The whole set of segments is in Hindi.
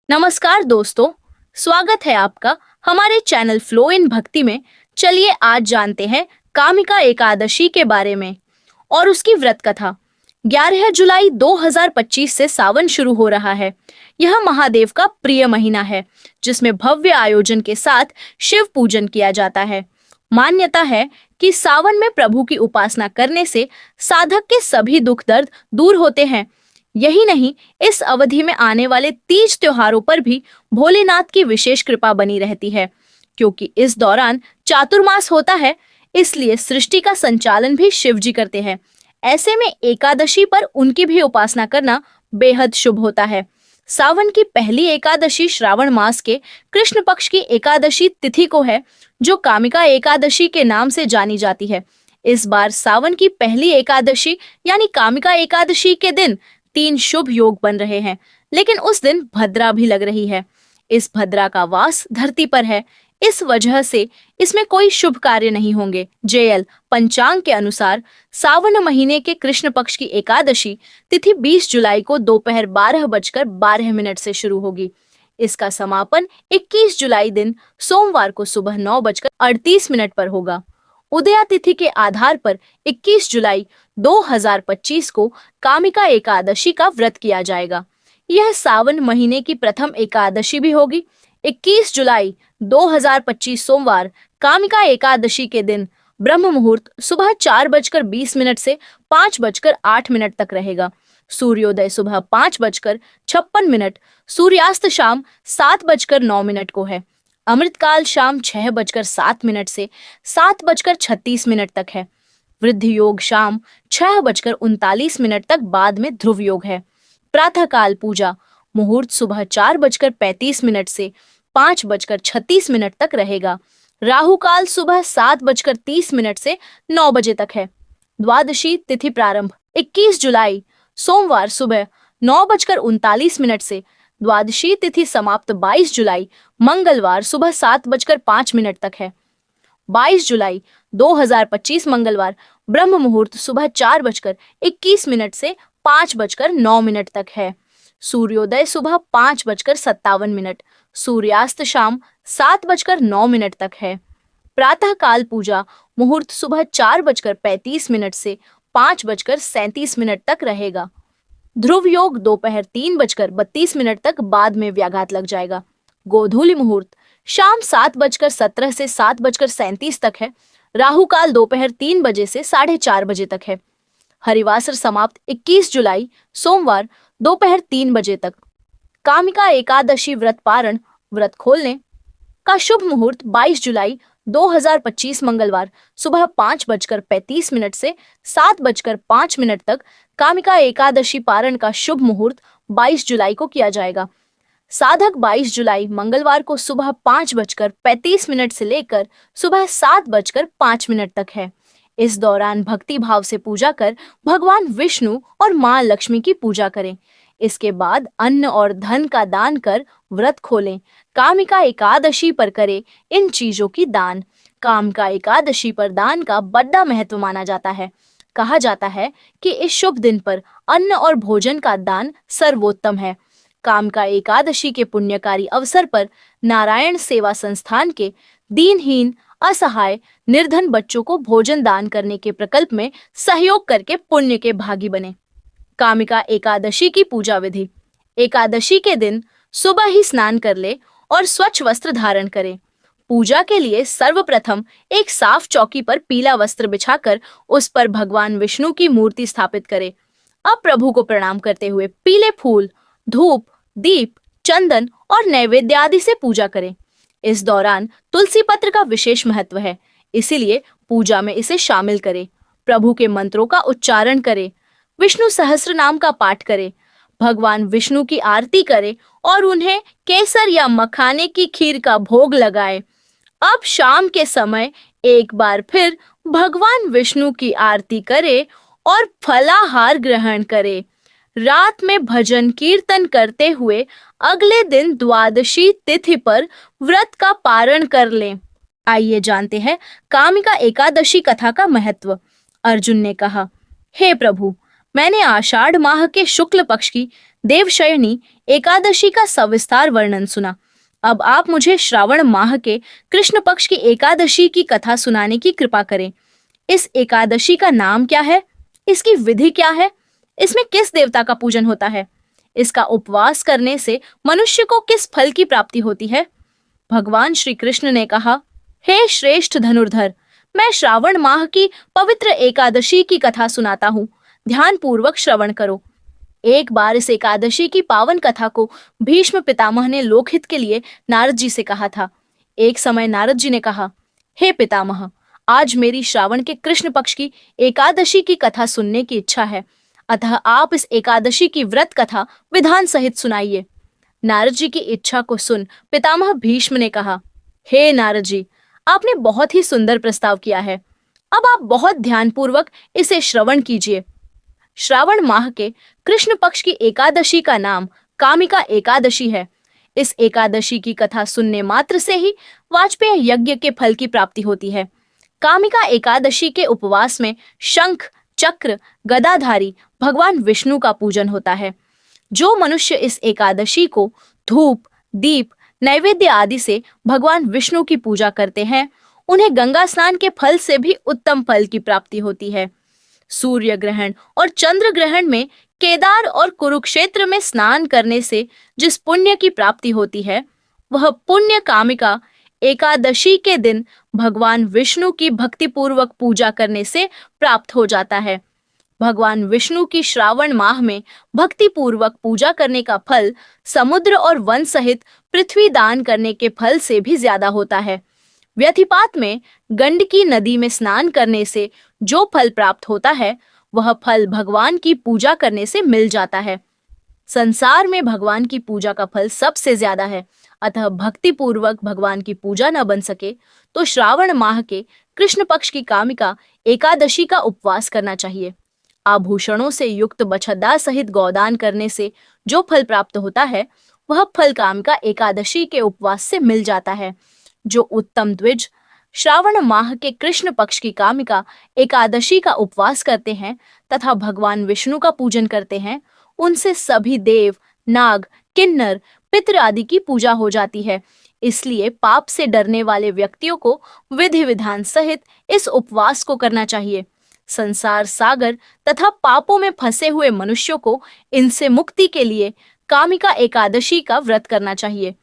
नमस्कार दोस्तों, स्वागत है आपका हमारे चैनल फ्लो इन भक्ति में। चलिए आज जानते हैं कामिका एकादशी के बारे में और उसकी व्रत कथा। 11 जुलाई 2025 से सावन शुरू हो रहा है। यह महादेव का प्रिय महीना है जिसमें भव्य आयोजन के साथ शिव पूजन किया जाता है। मान्यता है कि सावन में प्रभु की उपासना करने से साधक के सभी दुख दर्द दूर होते हैं। यही नहीं, इस अवधि में आने वाले तीज त्योहारों पर भी भोलेनाथ की विशेष कृपा बनी रहती है, क्योंकि इस दौरान चातुर्मास होता है, इसलिए सृष्टि का संचालन भी शिव जी करते हैं। ऐसे में एकादशी पर उनकी भी उपासना करना बेहद शुभ होता है। सावन की पहली एकादशी श्रावण मास के कृष्ण पक्ष की एकादशी तिथि को है, जो कामिका एकादशी के नाम से जानी जाती है। इस बार सावन की पहली एकादशी यानी कामिका एकादशी के दिन 3 शुभ योग बन रहे हैं, लेकिन उस दिन भद्रा भी लग रही है। इस भद्रा का वास धरती पर है, इस वजह से इसमें कोई शुभ कार्य नहीं होंगे। जेएल पंचांग के अनुसार सावन महीने के कृष्ण पक्ष की एकादशी तिथि 20 जुलाई को दोपहर 12:12 से शुरू होगी। इसका समापन 21 जुलाई दिन सोमवार को सुबह 9:38 पर होगा। उदया तिथि के आधार पर 21 जुलाई 2025 को कामिका एकादशी का व्रत किया जाएगा। यह सावन महीने की प्रथम एकादशी भी होगी। 21 जुलाई 2025 सोमवार कामिका एकादशी के दिन ब्रह्म मुहूर्त सुबह 4:20 से 5:08 तक रहेगा। सूर्योदय सुबह 5:56, सूर्यास्त शाम 7:09 को है। अमृतकाल शाम 6:07 से 7:36 तक है। वृद्धि योग शाम 6:39 तक, बाद में ध्रुव योग है। प्रातःकाल पूजा मुहूर्त सुबह 4:35 से 5:36 तक रहेगा। राहु काल सुबह 7:30 से 9 बजे तक है। द्वादशी तिथि प्रारंभ 21 जुलाई सोमवार सुबह 9:39 से, द्वादशी तिथि समाप्त 22 जुलाई मंगलवार सुबह 7:05 तक है। 22 जुलाई 2025 मंगलवार ब्रह्म मुहूर्त सुबह 4:21 से 5:09 तक है। सूर्योदय सुबह 5:57, सूर्यास्त शाम 7:09 तक है। प्रातः काल पूजा मुहूर्त सुबह 4:35 से 5:37 तक रहेगा। ध्रुव योग दोपहर 3:32 तक, बाद में व्याघात लग जाएगा। गोधूली मुहूर्त शाम 7:17 से 7:37 तक है। राहु काल दोपहर 3 बजे से 4:30 बजे तक है। हरिवासर समाप्त 21 जुलाई सोमवार दोपहर 3 बजे तक। कामिका एकादशी व्रत पारण व्रत खोलने का शुभ मुहूर्त 22 जुलाई 2025 मंगलवार सुबह 5:35 से 7:05 तक। कामिका एकादशी पारण का शुभ मुहूर्त 22 जुलाई को किया जाएगा। साधक 22 जुलाई मंगलवार को सुबह 5:35 से लेकर सुबह 7:05 तक है। इस दौरान भक्ति भाव से पूजा कर भगवान विष्णु और मां लक्ष्मी की पूजा करें। इसके बाद अन्न और धन का दान कर व्रत खोलें। कामिका एकादशी पर करें इन चीजों की दान। कामिका एकादशी पर दान का बड़ा महत्व माना जाता है। कहा जाता है कि इस शुभ दिन पर अन्न और भोजन का दान सर्वोत्तम है। कामिका एकादशी के पुण्यकारी अवसर पर नारायण सेवा संस्थान के दीनहीन, असहाय, निर्धन बच्चों को भोजन दान करने के प्रकल्प में सहयोग करके पुण्य के भागी बने। कामिका एकादशी की पूजा विधि। एकादशी के दिन सुबह ही स्नान कर ले और स्वच्छ वस्त्र धारण करें। पूजा के लिए सर्वप्रथम एक साफ चौकी पर पीला वस्त्र बिछाकर उस पर भगवान विष्णु की मूर्ति स्थापित करें। अब प्रभु को प्रणाम करते हुए पीले फूल, धूप, दीप, चंदन और नैवेद्य आदि से पूजा करें। इस दौरान तुलसी पत्र का विशेष महत्व है, इसीलिए पूजा में इसे शामिल करें। प्रभु के मंत्रों का उच्चारण करें। विष्णु सहस्त्र नाम का पाठ करें। भगवान विष्णु की आरती करें और उन्हें केसर या मखाने की खीर का भोग लगाएं। अब शाम के समय एक बार फिर भगवान विष्णु की आरती करें और फलाहार ग्रहण करें। रात में भजन कीर्तन करते हुए अगले दिन द्वादशी तिथि पर व्रत का पारण कर लें। आइए जानते हैं कामिका एकादशी कथा का महत्व। अर्जुन ने कहा, हे प्रभु, मैंने आषाढ़ माह के शुक्ल पक्ष की देवशयनी एकादशी का सविस्तार वर्णन सुना। अब आप मुझे श्रावण माह के कृष्ण पक्ष की एकादशी की कथा सुनाने की कृपा करें। इस एकादशी का नाम क्या है? इसकी विधि क्या है? इसमें किस देवता का पूजन होता है? इसका उपवास करने से मनुष्य को किस फल की प्राप्ति होती है? भगवान श्री कृष्ण ने कहा, हे श्रेष्ठ धनुर्धर, मैं श्रावण माह की पवित्र एकादशी की कथा सुनाता हूँ। ध्यान पूर्वक श्रवण करो। एक बार इस एकादशी की पावन कथा को भीष्म पितामह ने लोकहित के लिए नारद जी से कहा था। एक समय नारद जी ने कहा, हे पितामह, आज मेरी श्रावण के कृष्ण पक्ष की एकादशी की कथा सुनने की इच्छा है, अतः आप इस एकादशी की व्रत कथा विधान सहित सुनाइए। नारद जी की इच्छा को सुन पितामह भीष्म ने कहा, हे नारद जी, आपने बहुत ही सुंदर प्रस्ताव किया है। अब आप बहुत ध्यानपूर्वक इसे श्रवण कीजिए। श्रावण माह के कृष्ण पक्ष की एकादशी का नाम कामिका एकादशी है। इस एकादशी की कथा सुनने मात्र से ही वाजपेय यज्ञ के फल की प्राप्ति होती है। कामिका एकादशी के उपवास में शंख, चक्र, गदाधारी भगवान विष्णु का पूजन होता है। जो मनुष्य इस एकादशी को धूप, दीप, नैवेद्य आदि से भगवान विष्णु की पूजा करते हैं, उन्हें गंगा स्नान के फल से भी उत्तम फल की प्राप्ति होती है। सूर्य ग्रहण और चंद्र ग्रहण में केदार और कुरुक्षेत्र में स्नान करने से जिस पुण्य की प्राप्ति होती है, वह पुण्य कामिका एकादशी के दिन भगवान विष्णु की भक्तिपूर्वक पूजा करने से प्राप्त हो जाता है। भगवान विष्णु की श्रावण माह में भक्ति पूर्वक पूजा करने का फल समुद्र और वन सहित पृथ्वी दान करने के फल से भी ज्यादा होता है। व्यतिपात में गंडकी नदी में स्नान करने से जो फल प्राप्त होता है, वह फल भगवान की पूजा करने से मिल जाता है। संसार में भगवान की पूजा का फल सबसे ज्यादा है, अतः भक्ति पूर्वक भगवान की पूजा न बन सके तो श्रावण माह के कृष्ण पक्ष की कामिका एकादशी का उपवास करना चाहिए। आभूषणों से युक्त बछद्दा सहित गौदान करने से जो फल प्राप्त होता है, वह फल कामिका एकादशी के उपवास से मिल जाता है। जो उत्तम द्विज श्रावण माह के कृष्ण पक्ष की कामिका एकादशी का उपवास करते हैं तथा भगवान विष्णु का पूजन करते हैं, उनसे सभी देव, नाग, किन्नर, पितृ आदि की पूजा हो जाती है। इसलिए पाप से डरने वाले व्यक्तियों को विधि विधान सहित इस उपवास को करना चाहिए। संसार सागर तथा पापों में फंसे हुए मनुष्यों को इनसे मुक्ति के लिए कामिका एकादशी का व्रत करना चाहिए।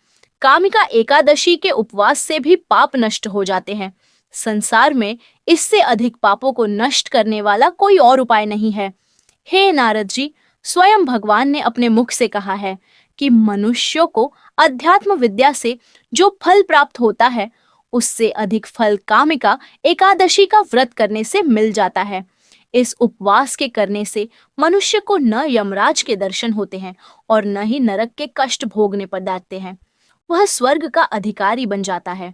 कामिका एकादशी के उपवास से भी पाप नष्ट हो जाते हैं। संसार में इससे अधिक पापों को नष्ट करने वाला कोई और उपाय नहीं है। हे नारद जी, स्वयं भगवान ने अपने मुख से कहा है कि मनुष्यों को अध्यात्म विद्या से जो फल प्राप्त होता है, उससे अधिक फल कामिका एकादशी का व्रत करने से मिल जाता है। इस उपवास के करने से मनुष्य को न यमराज के दर्शन होते हैं और न ही नरक के कष्ट भोगने पर जाते हैं। वह स्वर्ग का अधिकारी बन जाता है।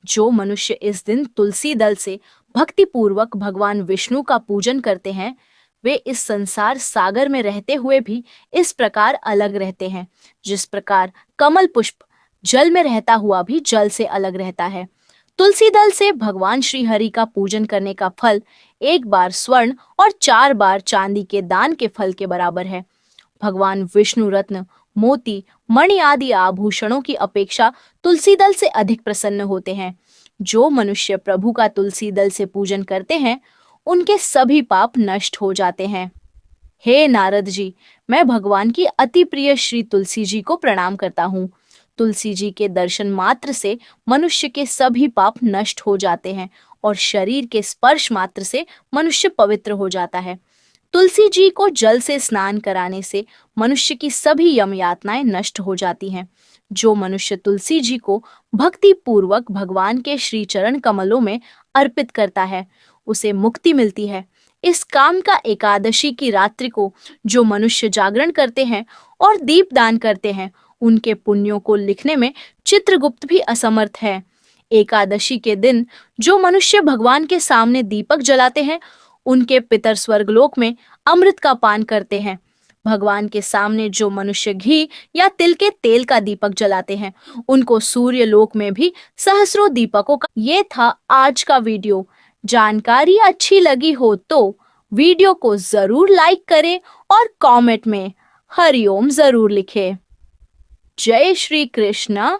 जो मनुष्य इस दिन तुलसी दल से भक्ति पूर्वक भगवान विष्णु का पूजन करते हैं, वे इस संसार सागर में रहते हुए भी इस प्रकार अलग रहते हैं, जिस प्रकार कमल पुष्प जल में रहता हुआ भी जल से अलग रहता है। तुलसी दल से भगवान श्री हरि का पूजन करने का फल 1 बार स्वर्ण और 4 बार चांदी के दान के फल के बराबर है। भगवान विष्णु रत्न, मोती, मणि आदि आभूषणों की अपेक्षा तुलसी दल से अधिक प्रसन्न होते हैं। जो मनुष्य प्रभु का तुलसी दल से पूजन करते हैं, उनके सभी पाप नष्ट हो जाते हैं। हे नारद जी, मैं भगवान की अति प्रिय श्री तुलसी जी को प्रणाम करता हूँ। तुलसी जी के दर्शन मात्र से मनुष्य के सभी पाप नष्ट हो जाते हैं और शरीर के स्पर्श मात्र से मनुष्य पवित्र हो जाता है। तुलसी जी को जल से स्नान कराने से मनुष्य की सभी यम यातनाएं नष्ट हो जाती हैं। जो मनुष्य तुलसी जी को भक्ति पूर्वक भगवान के श्री चरण कमलों में अर्पित करता है, उसे मुक्ति मिलती है। इस काम का एकादशी की रात्रि को जो मनुष्य जागरण करते हैं और दीप दान करते हैं, उनके पुण्यों को लिखने में चित्रगुप्त भी असमर्थ है। एकादशी के दिन जो मनुष्य भगवान के सामने दीपक जलाते हैं, उनके पितर स्वर्गलोक में अमृत का पान करते हैं। भगवान के सामने जो मनुष्य घी या तिल के तेल का दीपक जलाते हैं, उनको सूर्य लोक में भी सहस्रों दीपकों का। ये था आज का वीडियो। जानकारी अच्छी लगी हो तो वीडियो को जरूर लाइक करें और कमेंट में हरिओम जरूर लिखें। जय श्री कृष्ण।